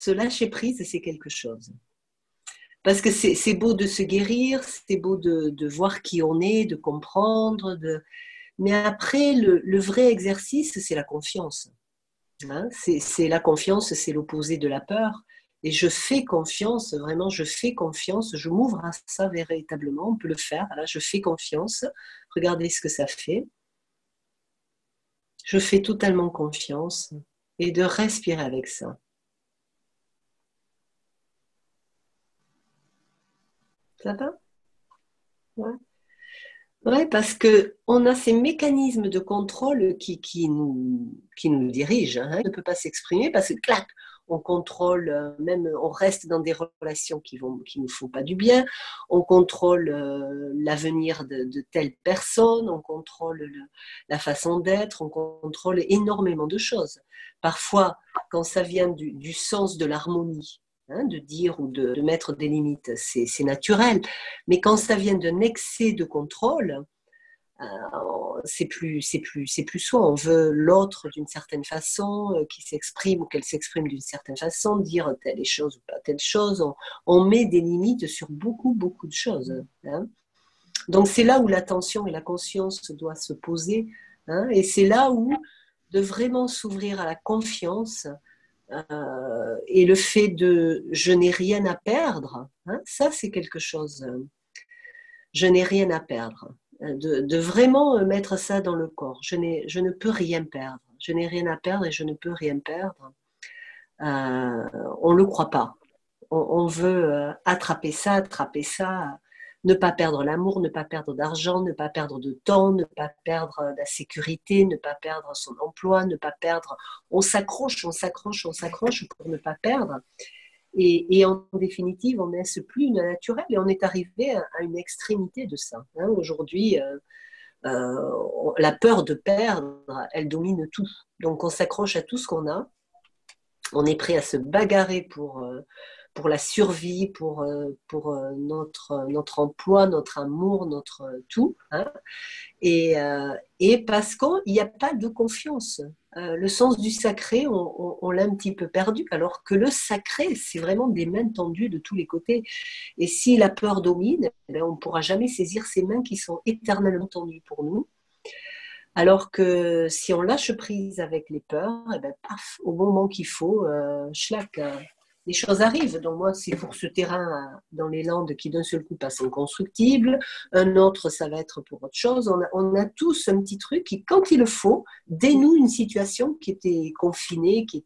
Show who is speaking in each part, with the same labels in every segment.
Speaker 1: Ce lâcher-prise, c'est quelque chose. Parce que c'est beau de se guérir, c'est beau de voir qui on est, de comprendre. Mais après, le vrai exercice, c'est la confiance. Hein, c'est la confiance, c'est l'opposé de la peur. Et je fais confiance, vraiment, je fais confiance, je m'ouvre à ça véritablement, on peut le faire. Là, je fais confiance, regardez ce que ça fait. Je fais totalement confiance et de respirer avec ça. Ça va? Ouais. Ouais, parce qu'on a ces mécanismes de contrôle qui nous dirigent. Hein. On ne peut pas s'exprimer parce que, clac, on contrôle, même on reste dans des relations qui nous font pas du bien, on contrôle l'avenir de telle personne, on contrôle la façon d'être, on contrôle énormément de choses. Parfois, quand ça vient du sens de l'harmonie, hein, de dire ou de mettre des limites, c'est naturel. Mais quand ça vient d'un excès de contrôle, c'est plus soi. On veut l'autre d'une certaine façon, qui s'exprime ou qu'elle s'exprime d'une certaine façon, dire telle chose ou pas telle chose. On met des limites sur beaucoup, beaucoup de choses. Hein. Donc c'est là où l'attention et la conscience doivent se poser. Hein, et c'est là où de vraiment s'ouvrir à la confiance et le fait de je n'ai rien à perdre, hein, ça c'est quelque chose. Je n'ai rien à perdre. De vraiment mettre ça dans le corps. Je ne peux rien perdre. Je n'ai rien à perdre et je ne peux rien perdre. On ne le croit pas. On veut attraper ça, ne pas perdre l'amour, ne pas perdre d'argent, ne pas perdre de temps, ne pas perdre la sécurité, ne pas perdre son emploi, ne pas perdre. On s'accroche pour ne pas perdre. Et en définitive, on n'est plus une naturelle et on est arrivé à une extrémité de ça. Hein. Aujourd'hui, la peur de perdre, elle domine tout. Donc on s'accroche à tout ce qu'on a. On est prêt à se bagarrer pour la survie, pour notre emploi, notre amour, notre tout. Hein. Et parce qu'il n'y a pas de confiance. Le sens du sacré, on l'a un petit peu perdu, alors que le sacré, c'est vraiment des mains tendues de tous les côtés. Et si la peur domine, eh bien, on ne pourra jamais saisir ces mains qui sont éternellement tendues pour nous. Alors que si on lâche prise avec les peurs, eh bien, paf, au moment qu'il faut, schlac, les choses arrivent. Donc moi, c'est pour ce terrain dans les Landes qui d'un seul coup passe inconstructible. Un autre, ça va être pour autre chose. On a tous un petit truc qui, quand il le faut, dénoue une situation qui était confinée, qui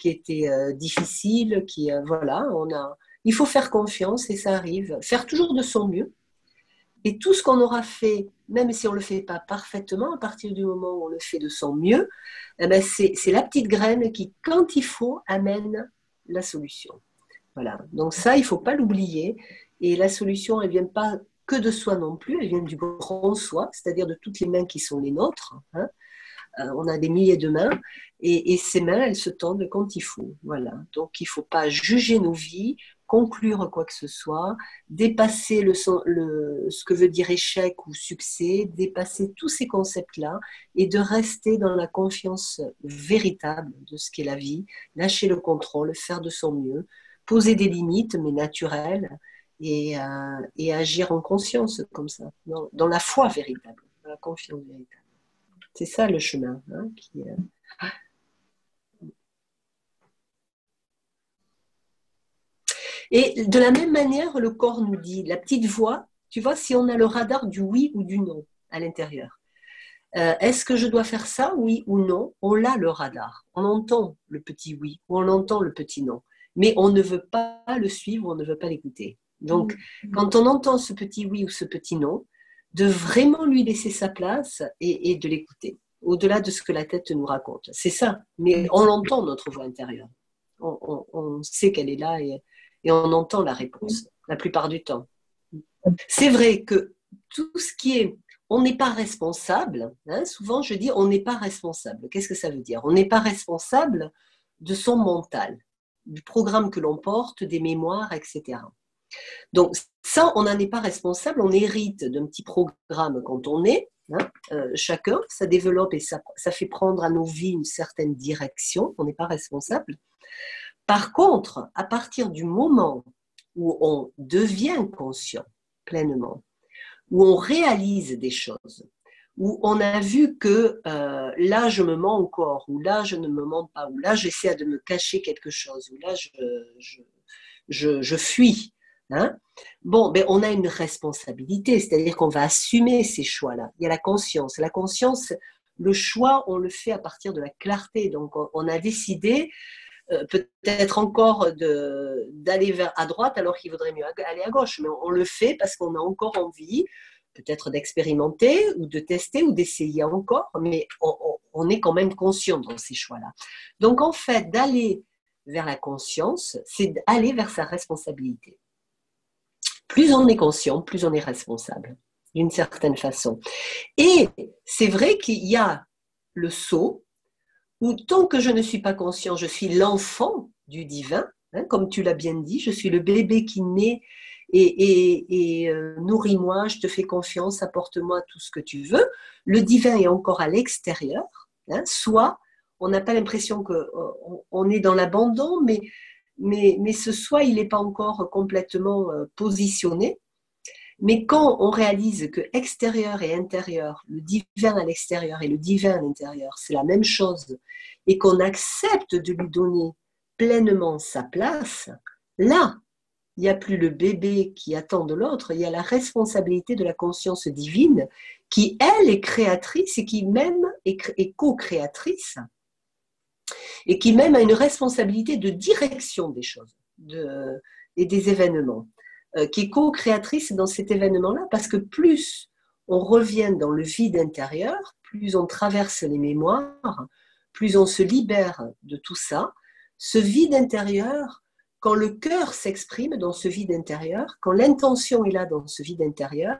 Speaker 1: était difficile, voilà. Il faut faire confiance et ça arrive. Faire toujours de son mieux. Et tout ce qu'on aura fait, même si on ne le fait pas parfaitement, à partir du moment où on le fait de son mieux, eh ben c'est la petite graine qui, quand il faut, amène la solution. Voilà. Donc ça, il ne faut pas l'oublier. Et la solution, elle ne vient pas que de soi non plus, elle vient du grand soi, c'est-à-dire de toutes les mains qui sont les nôtres. Hein. On a des milliers de mains et ces mains, elles se tendent quand il faut. Voilà. Donc il ne faut pas juger nos vies, conclure quoi que ce soit, dépasser ce que veut dire échec ou succès, dépasser tous ces concepts-là et de rester dans la confiance véritable de ce qu'est la vie, lâcher le contrôle, faire de son mieux, poser des limites, mais naturelles, et agir en conscience comme ça, dans la foi véritable, dans la confiance véritable. C'est ça le chemin. Hein, Et de la même manière, le corps nous dit, la petite voix, tu vois, si on a le radar du oui ou du non à l'intérieur. Est-ce que je dois faire ça, oui ou non? On l'a le radar. On entend le petit oui ou on entend le petit non. Mais on ne veut pas le suivre, on ne veut pas l'écouter. Donc, quand on entend ce petit oui ou ce petit non, de vraiment lui laisser sa place et de l'écouter, au-delà de ce que la tête nous raconte. C'est ça. Mais on l'entend, notre voix intérieure. On sait qu'elle est là et on entend la réponse, la plupart du temps. C'est vrai que tout ce qui est on n'est pas responsable, hein, souvent je dis on n'est pas responsable. Qu'est-ce que ça veut dire? On n'est pas responsable de son mental, du programme que l'on porte, des mémoires, etc. Donc ça, on n'en est pas responsable, on hérite d'un petit programme quand on est, hein, chacun, ça développe et ça fait prendre à nos vies une certaine direction, on n'est pas responsable. Par contre, à partir du moment où on devient conscient pleinement, où on réalise des choses, où on a vu que là je me mens encore, ou là je ne me mens pas, ou là j'essaie de me cacher quelque chose, ou là je fuis. Hein? Bon, ben, on a une responsabilité, c'est-à-dire qu'on va assumer ces choix-là. Il y a la conscience. La conscience, le choix, on le fait à partir de la clarté. Donc, on a décidé peut-être encore d'aller à droite alors qu'il vaudrait mieux aller à gauche. Mais on le fait parce qu'on a encore envie peut-être d'expérimenter ou de tester ou d'essayer encore, mais on est quand même conscient dans ces choix-là. Donc en fait, d'aller vers la conscience, c'est d'aller vers sa responsabilité. Plus on est conscient, plus on est responsable, d'une certaine façon. Et c'est vrai qu'il y a le saut, où tant que je ne suis pas conscient, je suis l'enfant du divin, hein, comme tu l'as bien dit, je suis le bébé qui naît et nourris-moi, je te fais confiance, apporte-moi tout ce que tu veux. Le divin est encore à l'extérieur, hein, soit on n'a pas l'impression qu'on est dans l'abandon, mais ce soi, il n'est pas encore complètement positionné. Mais quand on réalise que extérieur et intérieur, le divin à l'extérieur et le divin à l'intérieur, c'est la même chose, et qu'on accepte de lui donner pleinement sa place, là, il n'y a plus le bébé qui attend de l'autre, il y a la responsabilité de la conscience divine qui, elle, est créatrice et qui même est co-créatrice et qui même a une responsabilité de direction des choses et des événements, qui est co-créatrice dans cet événement-là, parce que plus on revient dans le vide intérieur, plus on traverse les mémoires, plus on se libère de tout ça. Ce vide intérieur, quand le cœur s'exprime dans ce vide intérieur, quand l'intention est là dans ce vide intérieur,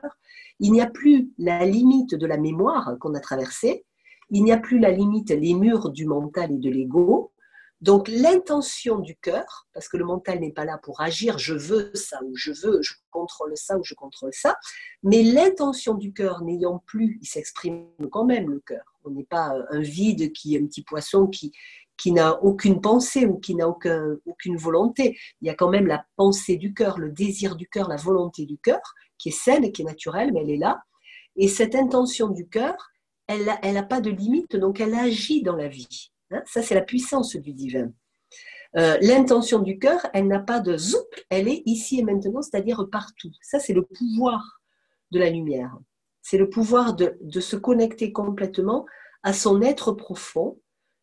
Speaker 1: il n'y a plus la limite de la mémoire qu'on a traversée, il n'y a plus la limite, les murs du mental et de l'ego. Donc l'intention du cœur, parce que le mental n'est pas là pour agir, je veux ça ou je contrôle ça ou je contrôle ça, mais l'intention du cœur n'ayant plus, il s'exprime quand même le cœur. On n'est pas un vide qui est un petit poisson qui n'a aucune pensée ou qui n'a aucune volonté. Il y a quand même la pensée du cœur, le désir du cœur, la volonté du cœur, qui est saine et qui est naturelle, mais elle est là. Et cette intention du cœur, elle n'a pas de limite, donc elle agit dans la vie. Hein, ça, c'est la puissance du divin. L'intention du cœur, elle n'a pas de zoup, elle est ici et maintenant, c'est-à-dire partout. Ça, c'est le pouvoir de la lumière. C'est le pouvoir de se connecter complètement à son être profond.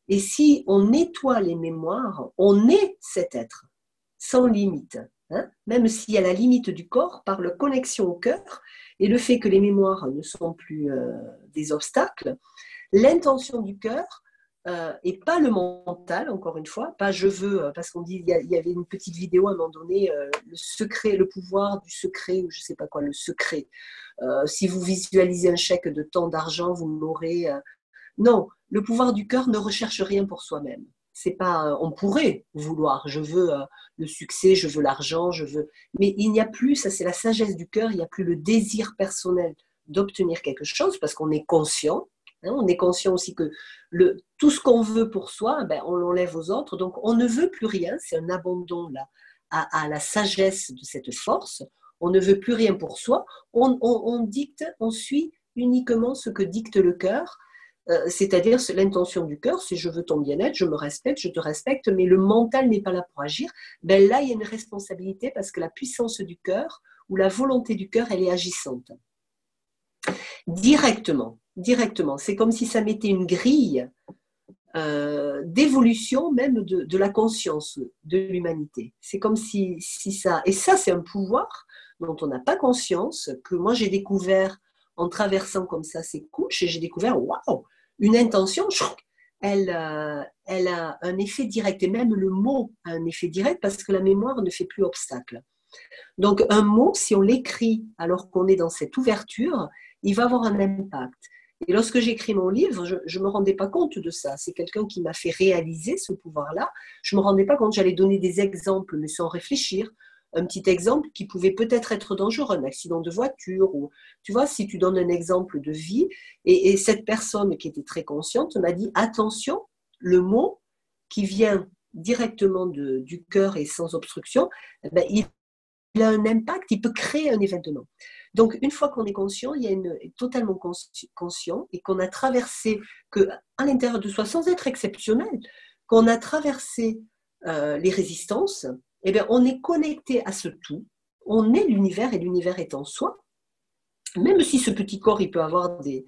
Speaker 1: Et si on nettoie les mémoires, on est cet être, sans limite. Hein, même s'il y a la limite du corps, par la connexion au cœur, et le fait que les mémoires ne sont plus des obstacles, l'intention du cœur et pas le mental, encore une fois, pas je veux, parce qu'on dit, il y avait une petite vidéo à un moment donné, le secret, le pouvoir du secret, ou je ne sais pas quoi, le secret. Si vous visualisez un chèque de tant d'argent, vous l'aurez. Non, le pouvoir du cœur ne recherche rien pour soi-même. C'est pas, on pourrait vouloir, je veux le succès, je veux l'argent, je veux, mais il n'y a plus, ça c'est la sagesse du cœur, il n'y a plus le désir personnel d'obtenir quelque chose parce qu'on est conscient. Hein, on est conscient aussi que tout ce qu'on veut pour soi, ben, on l'enlève aux autres, donc on ne veut plus rien, c'est un abandon là, à la sagesse de cette force, on ne veut plus rien pour soi, on dicte, on suit uniquement ce que dicte le cœur, c'est-à-dire l'intention du cœur, c'est je veux ton bien-être, je me respecte, je te respecte, mais le mental n'est pas là pour agir, ben là il y a une responsabilité parce que la puissance du cœur ou la volonté du cœur, elle est agissante. Directement. C'est comme si ça mettait une grille d'évolution même de la conscience de l'humanité. C'est comme si ça... Et ça, c'est un pouvoir dont on n'a pas conscience, que moi j'ai découvert en traversant comme ça ces couches, et j'ai découvert, waouh, une intention, elle a un effet direct, et même le mot a un effet direct parce que la mémoire ne fait plus obstacle. Donc un mot, si on l'écrit alors qu'on est dans cette ouverture, il va avoir un impact. Et lorsque j'écris mon livre, je ne me rendais pas compte de ça. C'est quelqu'un qui m'a fait réaliser ce pouvoir-là. Je ne me rendais pas compte, j'allais donner des exemples, mais sans réfléchir. Un petit exemple qui pouvait peut-être être dangereux, un accident de voiture, ou tu vois, si tu donnes un exemple de vie, et cette personne qui était très consciente m'a dit, attention, le mot qui vient directement du cœur et sans obstruction, eh ben, il a un impact, il peut créer un événement. Donc, une fois qu'on est conscient, totalement conscient et qu'on a traversé, à l'intérieur de soi, sans être exceptionnel, qu'on a traversé les résistances, eh bien, on est connecté à ce tout, on est l'univers et l'univers est en soi, même si ce petit corps, il peut avoir des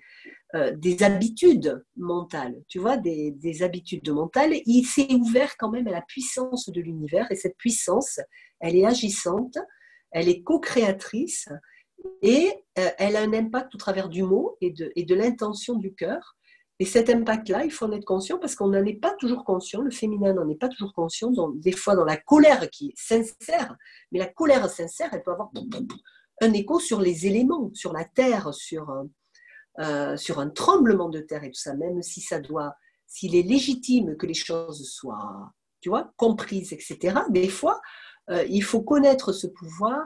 Speaker 1: habitudes mentales, tu vois, des habitudes mentales, il s'est ouvert quand même à la puissance de l'univers et cette puissance, elle est agissante, elle est co-créatrice et elle a un impact au travers du mot et de l'intention du cœur. Et cet impact-là, il faut en être conscient parce qu'on n'en est pas toujours conscient, le féminin n'en est pas toujours conscient, des fois dans la colère qui est sincère, mais la colère sincère, elle peut avoir un écho sur les éléments, sur la terre, sur un tremblement de terre et tout ça, même si s'il est légitime que les choses soient, tu vois, comprises, etc. Des fois, il faut connaître ce pouvoir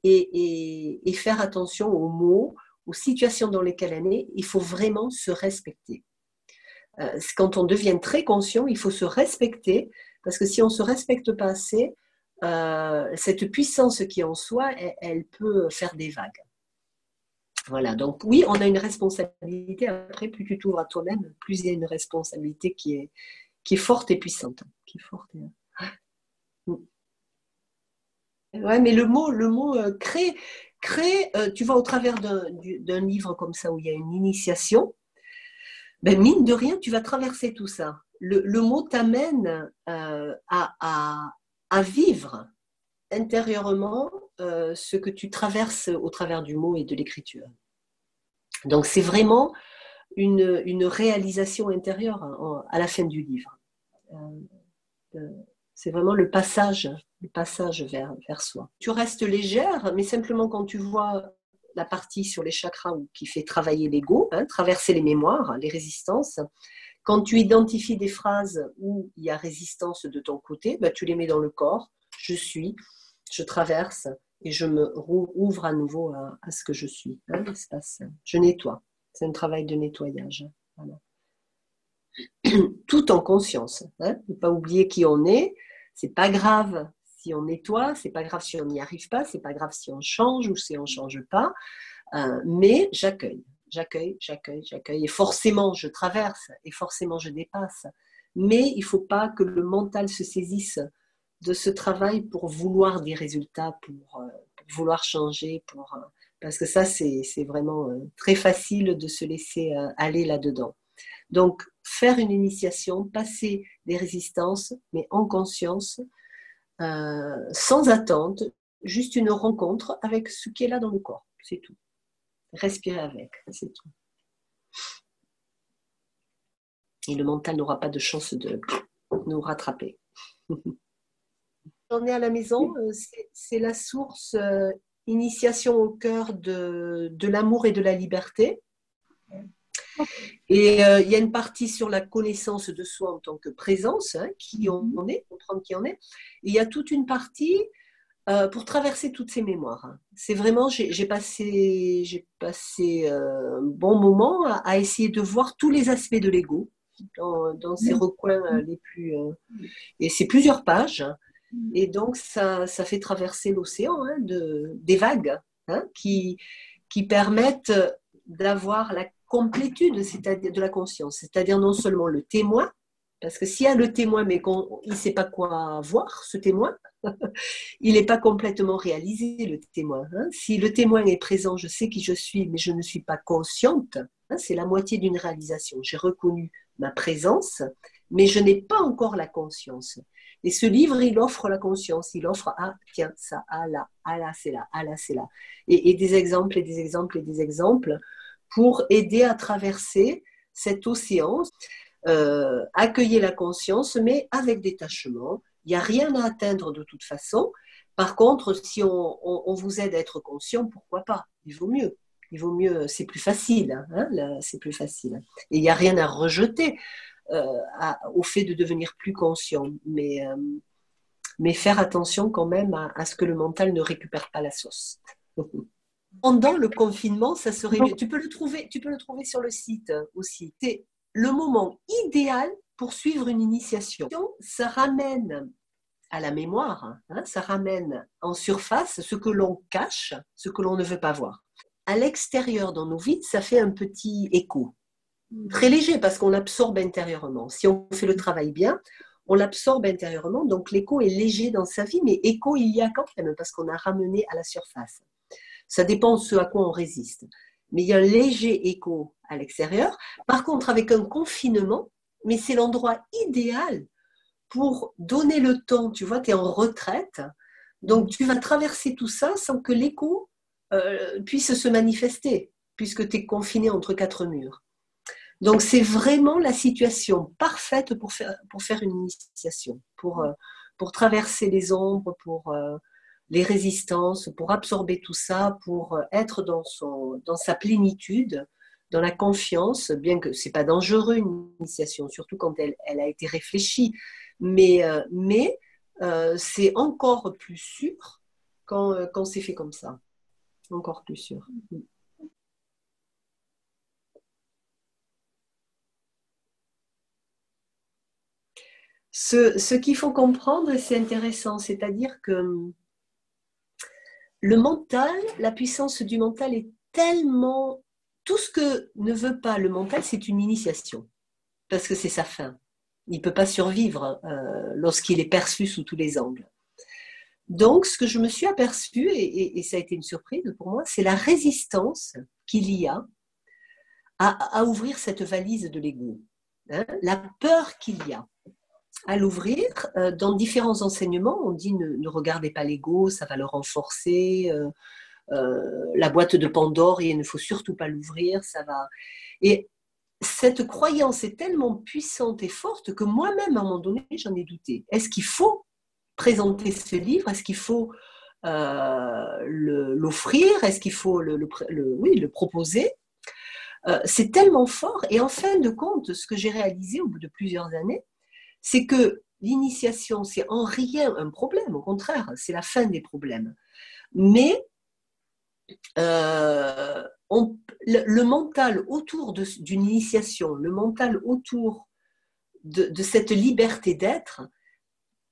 Speaker 1: et faire attention aux mots, aux situations dans lesquelles on est. Il faut vraiment se respecter. Quand on devient très conscient, il faut se respecter, parce que si on ne se respecte pas assez, cette puissance qui est en soi, elle peut faire des vagues. Voilà, donc oui, on a une responsabilité. Après, plus tu t'ouvres à toi-même, plus il y a une responsabilité qui est forte et puissante. Qui est forte et... Ouais, mais le mot crée, tu vois, au travers d'un livre comme ça où il y a une initiation, ben, mine de rien, tu vas traverser tout ça. Le mot t'amène à vivre intérieurement ce que tu traverses au travers du mot et de l'écriture. Donc, c'est vraiment une réalisation intérieure à la fin du livre. C'est vraiment le passage vers soi. Tu restes légère, mais simplement quand tu vois la partie sur les chakras qui fait travailler l'ego, traverser les mémoires, les résistances, quand tu identifies des phrases où il y a résistance de ton côté, bah, tu les mets dans le corps. Je traverse et je me ouvre à nouveau à ce que je suis, l'espace. Je nettoie. C'est un travail de nettoyage. Voilà. Tout en conscience. Ne pas oublier qui on est. C'est pas grave si on nettoie, c'est pas grave si on n'y arrive pas, c'est pas grave si on change ou si on change pas. Mais j'accueille. Et forcément, je traverse et forcément, je dépasse. Mais il ne faut pas que le mental se saisisse de ce travail pour vouloir des résultats, pour vouloir changer, parce que ça, c'est vraiment très facile de se laisser aller là-dedans. Donc, faire une initiation, passer des résistances, mais en conscience, sans attente, juste une rencontre avec ce qui est là dans le corps, c'est tout. Respirer avec, c'est tout. Et le mental n'aura pas de chance de nous rattraper. On est à la maison, c'est la source initiation au cœur de l'amour et de la liberté. Et il y a une partie sur la connaissance de soi en tant que présence, qui on est, comprendre qui on est. Et il y a toute une partie pour traverser toutes ces mémoires. C'est vraiment, j'ai passé un bon moment à essayer de voir tous les aspects de l'ego dans ces recoins les plus... et c'est plusieurs pages. Et donc, ça fait traverser l'océan des vagues qui permettent d'avoir la complétude, c'est-à-dire de la conscience. C'est-à-dire non seulement le témoin, parce que s'il y a le témoin, mais qu'il ne sait pas quoi voir, ce témoin, il n'est pas complètement réalisé, le témoin. Si le témoin est présent, je sais qui je suis, mais je ne suis pas consciente, c'est la moitié d'une réalisation. J'ai reconnu ma présence, mais je n'ai pas encore la conscience. Et ce livre, il offre la conscience, il offre, ah tiens, ça, ah là, c'est là, ah là, c'est là. Et des exemples, et des exemples, et des exemples pour aider à traverser cet océan, accueillir la conscience, mais avec détachement. Il n'y a rien à atteindre de toute façon. Par contre, si on vous aide à être conscient, pourquoi pas? Il vaut mieux. Il vaut mieux, c'est plus facile. Là, c'est plus facile. Et il n'y a rien à rejeter au fait de devenir plus conscient. Mais faire attention quand même à ce que le mental ne récupère pas la sauce. Pendant le confinement, ça serait mieux. Tu peux le trouver sur le site aussi. C'est le moment idéal poursuivre une initiation. Ça ramène à la mémoire, hein, ça ramène en surface ce que l'on cache, ce que l'on ne veut pas voir. À l'extérieur, dans nos vides, ça fait un petit écho, très léger parce qu'on l'absorbe intérieurement. Si on fait le travail bien, on l'absorbe intérieurement, donc l'écho est léger dans sa vie, mais écho il y a quand même parce qu'on a ramené à la surface. Ça dépend de ce à quoi on résiste. Mais il y a un léger écho à l'extérieur. Par contre, avec un confinement, mais c'est l'endroit idéal pour donner le temps. Tu vois, tu es en retraite, donc tu vas traverser tout ça sans que l'écho puisse se manifester, puisque tu es confiné entre quatre murs. Donc c'est vraiment la situation parfaite pour faire une initiation, pour traverser les ombres, pour les résistances, pour absorber tout ça, pour être dans sa plénitude, dans la confiance, bien que ce n'est pas dangereux une initiation, surtout quand elle a été réfléchie, mais c'est encore plus sûr quand c'est fait comme ça, encore plus sûr. Ce qu'il faut comprendre, c'est intéressant, c'est-à-dire que le mental, la puissance du mental est tellement... Tout ce que ne veut pas le mental, c'est une initiation, parce que c'est sa fin. Il ne peut pas survivre lorsqu'il est perçu sous tous les angles. Donc, ce que je me suis aperçue, et ça a été une surprise pour moi, c'est la résistance qu'il y a à ouvrir cette valise de l'ego. Hein, la peur qu'il y a à l'ouvrir. Dans différents enseignements, on dit ne regardez pas l'ego, ça va le renforcer. La boîte de Pandore, il ne faut surtout pas l'ouvrir, ça va. Et cette croyance est tellement puissante et forte que moi-même, à un moment donné, j'en ai douté. Est-ce qu'il faut présenter ce livre? Est-ce qu'il faut l'offrir? Est-ce qu'il faut oui, le proposer? C'est tellement fort. Et en fin de compte, ce que j'ai réalisé au bout de plusieurs années, c'est que l'initiation, c'est en rien un problème, au contraire, c'est la fin des problèmes. Mais le mental autour d'une initiation, le mental autour de cette liberté d'être,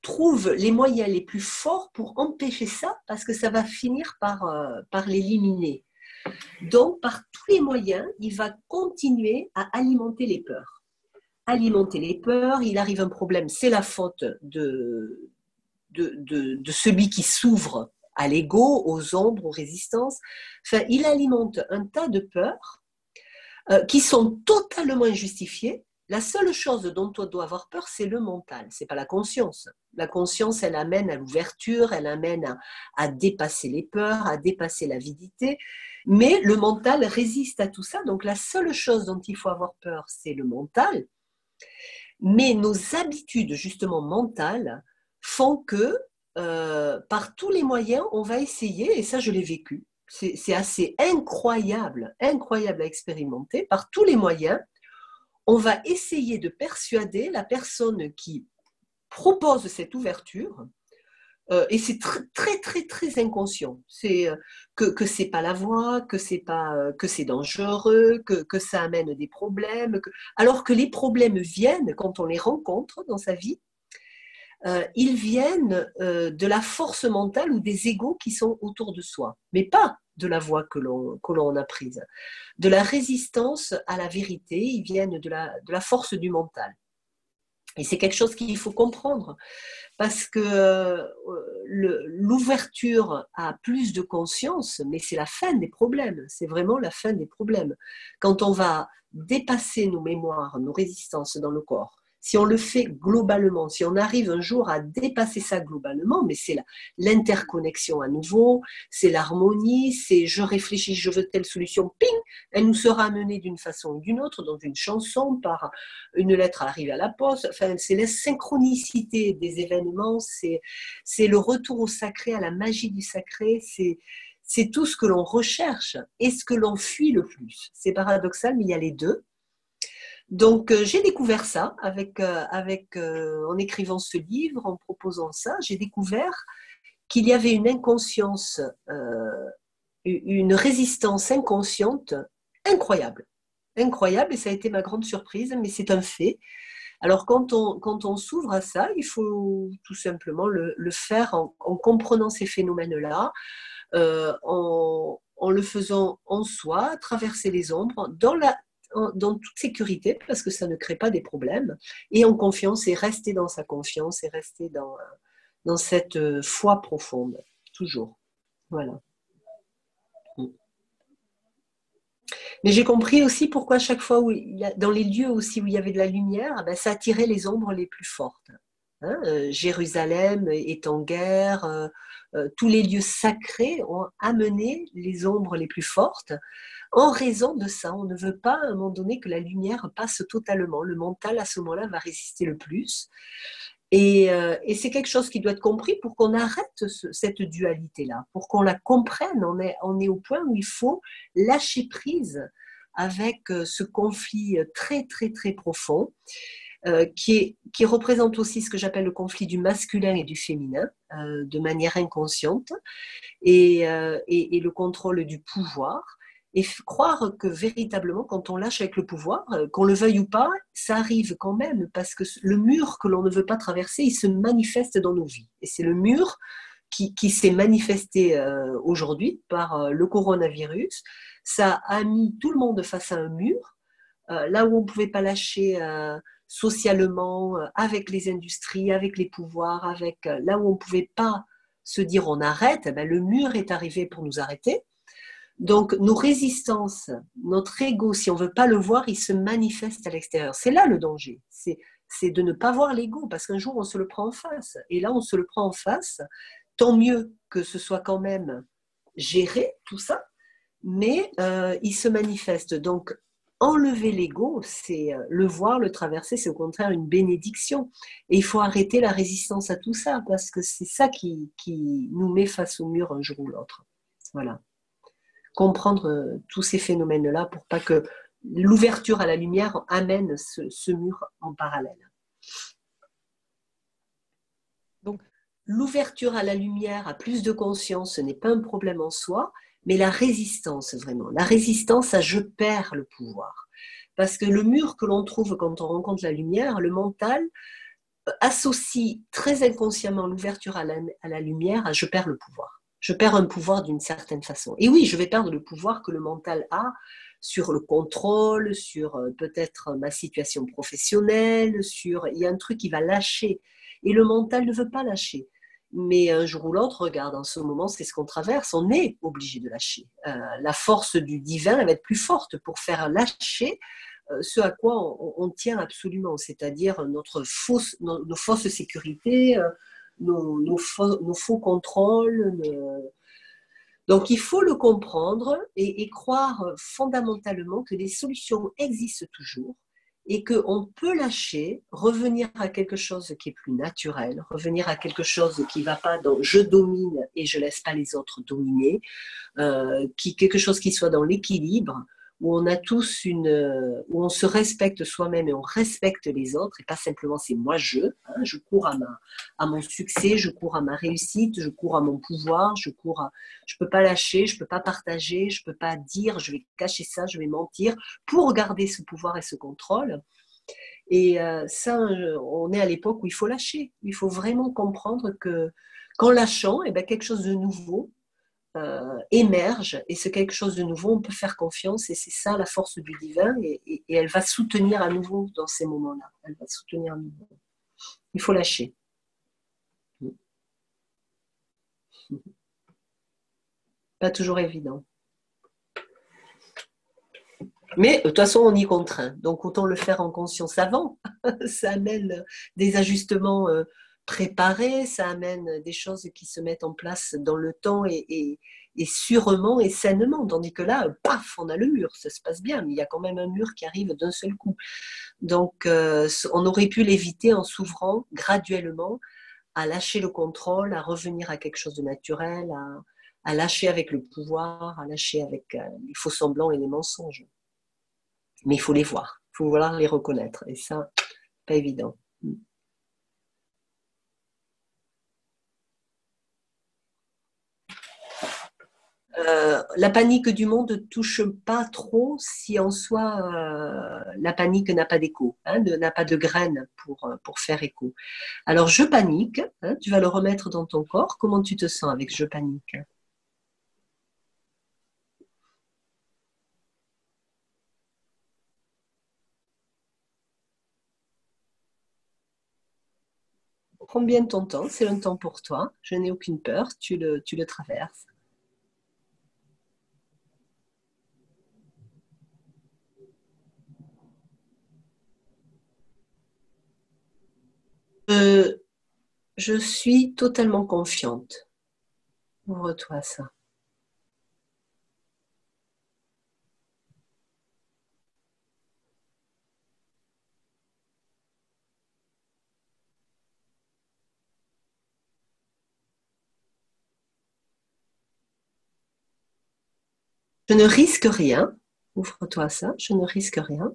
Speaker 1: trouve les moyens les plus forts pour empêcher ça, parce que ça va finir par l'éliminer. Donc, par tous les moyens, il va continuer à alimenter les peurs. Alimenter les peurs, il arrive un problème, c'est la faute de celui qui s'ouvre à l'ego, aux ombres, aux résistances. Enfin, il alimente un tas de peurs qui sont totalement injustifiées. La seule chose dont on doit avoir peur, c'est le mental, c'est pas la conscience. La conscience, elle amène à l'ouverture, elle amène à dépasser les peurs, à dépasser l'avidité, mais le mental résiste à tout ça. Donc la seule chose dont il faut avoir peur, c'est le mental. Mais nos habitudes, justement, mentales, font que, par tous les moyens, on va essayer, et ça, je l'ai vécu, c'est assez incroyable, incroyable à expérimenter, par tous les moyens, on va essayer de persuader la personne qui propose cette ouverture, et c'est très, très, très inconscient. C'est que c'est pas la voie, que c'est dangereux, que ça amène des problèmes. Alors que les problèmes viennent quand on les rencontre dans sa vie, ils viennent de la force mentale ou des égos qui sont autour de soi, mais pas de la voie que l'on a prise. De la résistance à la vérité, ils viennent de la force du mental. Et c'est quelque chose qu'il faut comprendre, parce que l'ouverture à plus de conscience, mais c'est la fin des problèmes, c'est vraiment la fin des problèmes. Quand on va dépasser nos mémoires, nos résistances dans le corps, si on le fait globalement, si on arrive un jour à dépasser ça globalement, mais c'est l'interconnexion à nouveau, c'est l'harmonie, c'est je réfléchis, je veux telle solution, ping, elle nous sera amenée d'une façon ou d'une autre, dans une chanson, par une lettre arrivée à la poste, enfin, c'est la synchronicité des événements, c'est le retour au sacré, à la magie du sacré, c'est tout ce que l'on recherche et ce que l'on fuit le plus. C'est paradoxal, mais il y a les deux. Donc, j'ai découvert ça en écrivant ce livre, en proposant ça. J'ai découvert qu'il y avait une inconscience, une résistance inconsciente incroyable. Incroyable, et ça a été ma grande surprise, mais c'est un fait. Alors quand on s'ouvre à ça, il faut tout simplement le faire en comprenant ces phénomènes-là, en le faisant en soi, traverser les ombres, dans toute sécurité, parce que ça ne crée pas des problèmes, et en confiance, et rester dans sa confiance, et rester dans cette foi profonde, toujours. Voilà. Mais j'ai compris aussi pourquoi chaque fois dans les lieux aussi où il y avait de la lumière, ben, ça attirait les ombres les plus fortes. Hein, Jérusalem est en guerre, tous les lieux sacrés ont amené les ombres les plus fortes. En raison de ça, on ne veut pas à un moment donné que la lumière passe totalement. Le mental à ce moment-là va résister le plus. Et c'est quelque chose qui doit être compris pour qu'on arrête cette dualité-là, pour qu'on la comprenne. On est au point où il faut lâcher prise avec ce conflit très, très, très profond, qui représente aussi ce que j'appelle le conflit du masculin et du féminin, de manière inconsciente, et le contrôle du pouvoir. Et croire que véritablement, quand on lâche avec le pouvoir, qu'on le veuille ou pas, ça arrive quand même, parce que le mur que l'on ne veut pas traverser, il se manifeste dans nos vies. Et c'est le mur qui s'est manifesté aujourd'hui par le coronavirus. Ça a mis tout le monde face à un mur, là où on ne pouvait pas lâcher socialement, avec les industries, avec les pouvoirs, là où on ne pouvait pas se dire on arrête, ben, le mur est arrivé pour nous arrêter. Donc, nos résistances, notre ego, si on ne veut pas le voir, il se manifeste à l'extérieur. C'est là le danger. C'est de ne pas voir l'ego, parce qu'un jour, on se le prend en face. Et là, on se le prend en face. Tant mieux que ce soit quand même géré, tout ça, mais il se manifeste. Donc, enlever l'ego, c'est le voir, le traverser, c'est au contraire une bénédiction. Et il faut arrêter la résistance à tout ça, parce que c'est ça qui nous met face au mur un jour ou l'autre. Voilà. Comprendre tous ces phénomènes-là pour pas que l'ouverture à la lumière amène ce mur en parallèle. Donc, l'ouverture à la lumière, à plus de conscience, ce n'est pas un problème en soi, mais la résistance, vraiment. La résistance à je perds le pouvoir. Parce que le mur que l'on trouve quand on rencontre la lumière, le mental associe très inconsciemment l'ouverture à la lumière à je perds le pouvoir. Je perds un pouvoir d'une certaine façon. Et oui, je vais perdre le pouvoir que le mental a sur le contrôle, sur peut-être ma situation professionnelle, il y a un truc qui va lâcher. Et le mental ne veut pas lâcher. Mais un jour ou l'autre, regarde, en ce moment, c'est ce qu'on traverse, on est obligé de lâcher. La force du divin, elle va être plus forte pour faire lâcher ce à quoi on tient absolument, c'est-à-dire nos fausses sécurités, nos faux contrôles. Donc il faut le comprendre et croire fondamentalement que les solutions existent toujours et qu'on peut lâcher, revenir à quelque chose qui est plus naturel, revenir à quelque chose qui ne va pas dans je domine et je ne laisse pas les autres dominer, quelque chose qui soit dans l'équilibre, où on a tous où on se respecte soi-même et on respecte les autres, et pas simplement c'est moi je cours à mon succès, je cours à ma réussite, je cours à mon pouvoir, je peux pas lâcher, je peux pas partager, je peux pas dire, je vais cacher ça, je vais mentir pour garder ce pouvoir et ce contrôle. Et ça, on est à l'époque où il faut lâcher, il faut vraiment comprendre que qu'en lâchant, eh ben, quelque chose de nouveau émerge, et c'est quelque chose de nouveau, on peut faire confiance, et c'est ça la force du divin, et elle va soutenir à nouveau dans ces moments-là. Elle va soutenir à nouveau. Il faut lâcher. Pas toujours évident. Mais de toute façon, on y contraint. Donc, autant le faire en conscience avant. Ça amène des ajustements préparés, ça amène des choses qui se mettent en place dans le temps et sûrement et sainement. Tandis que là, paf, on a le mur, ça se passe bien, mais il y a quand même un mur qui arrive d'un seul coup. Donc, on aurait pu l'éviter en s'ouvrant graduellement à lâcher le contrôle, à revenir à quelque chose de naturel, à lâcher avec le pouvoir, à lâcher avec les faux semblants et les mensonges. Mais il faut les voir, il faut vouloir les reconnaître. Et ça, pas évident. La panique du monde ne touche pas trop si en soi la panique n'a pas d'écho, hein, n'a pas de graines pour faire écho. Alors je panique, hein, tu vas le remettre dans ton corps. Comment tu te sens avec je panique? Prends bien ton temps, c'est un temps pour toi. Je n'ai aucune peur, tu le traverses. Euh, je suis totalement confiante. Ouvre-toi à ça. Je ne risque rien. Ouvre-toi à ça. Je ne risque rien.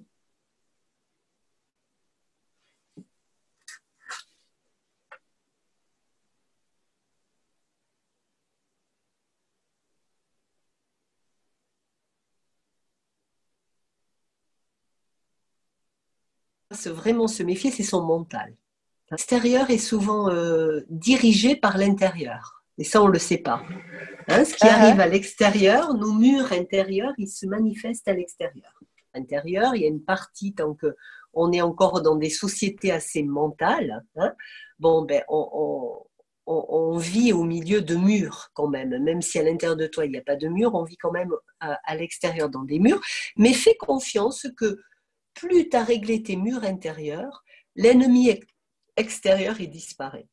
Speaker 1: C'est vraiment se méfier, c'est son mental. L'extérieur est souvent dirigé par l'intérieur. Et ça, on ne le sait pas. Hein, ce qui arrive
Speaker 2: Uh-huh.
Speaker 1: à l'extérieur, nos murs intérieurs, ils se manifestent à l'extérieur. À l'intérieur, il y a une partie, tant qu'on est encore dans des sociétés assez mentales, hein, bon, ben, on vit au milieu de murs quand même si à l'intérieur de toi, il n'y a pas de murs, on vit quand même à l'extérieur dans des murs. Mais fais confiance que plus tu as réglé tes murs intérieurs, l'ennemi extérieur, il disparaît.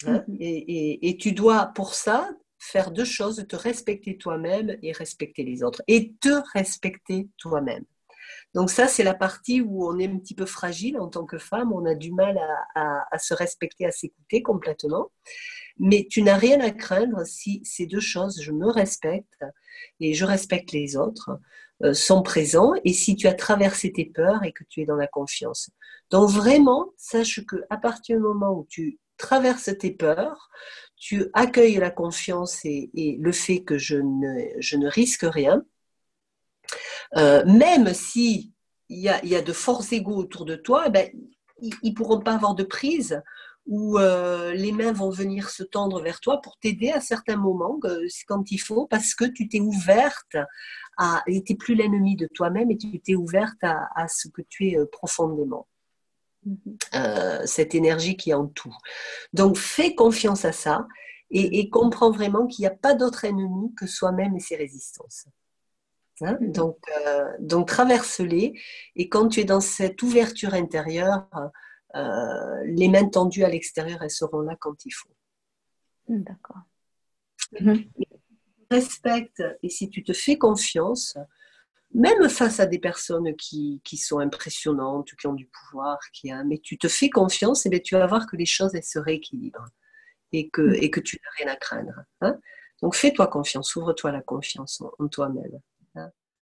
Speaker 1: Hein,
Speaker 2: Mhm.
Speaker 1: et tu dois, pour ça, faire deux choses, te respecter toi-même et respecter les autres. Et te respecter toi-même. Donc ça, c'est la partie où on est un petit peu fragile en tant que femme, on a du mal à se respecter, à s'écouter complètement. Mais tu n'as rien à craindre si ces deux choses, je me respecte et je respecte les autres, sont présents et si tu as traversé tes peurs et que tu es dans la confiance. Donc vraiment, sache qu'à partir du moment où tu traverses tes peurs, tu accueilles la confiance et le fait que je ne risque rien, même si il y a de forts égaux autour de toi, eh ben, ils ne pourront pas avoir de prise ou les mains vont venir se tendre vers toi pour t'aider à certains moments quand il faut, parce que tu t'es ouverte à, et tu n'es plus l'ennemi de toi-même et tu t'es ouverte à ce que tu es profondément,
Speaker 2: Mhm.
Speaker 1: cette énergie qui est en tout. Donc fais confiance à ça et comprends vraiment qu'il n'y a pas d'autre ennemi que soi-même et ses résistances. Hein,
Speaker 2: Mhm.
Speaker 1: donc traverse-les et quand tu es dans cette ouverture intérieure, les mains tendues à l'extérieur, elles seront là quand il faut.
Speaker 2: D'accord. Mhm.
Speaker 1: Respecte et si tu te fais confiance, même face à des personnes qui sont impressionnantes, qui ont du pouvoir, mais tu te fais confiance, et bien tu vas voir que les choses elles se rééquilibrent et que tu n'as rien à craindre. Hein. Donc fais-toi confiance, ouvre-toi la confiance en toi-même. Hein.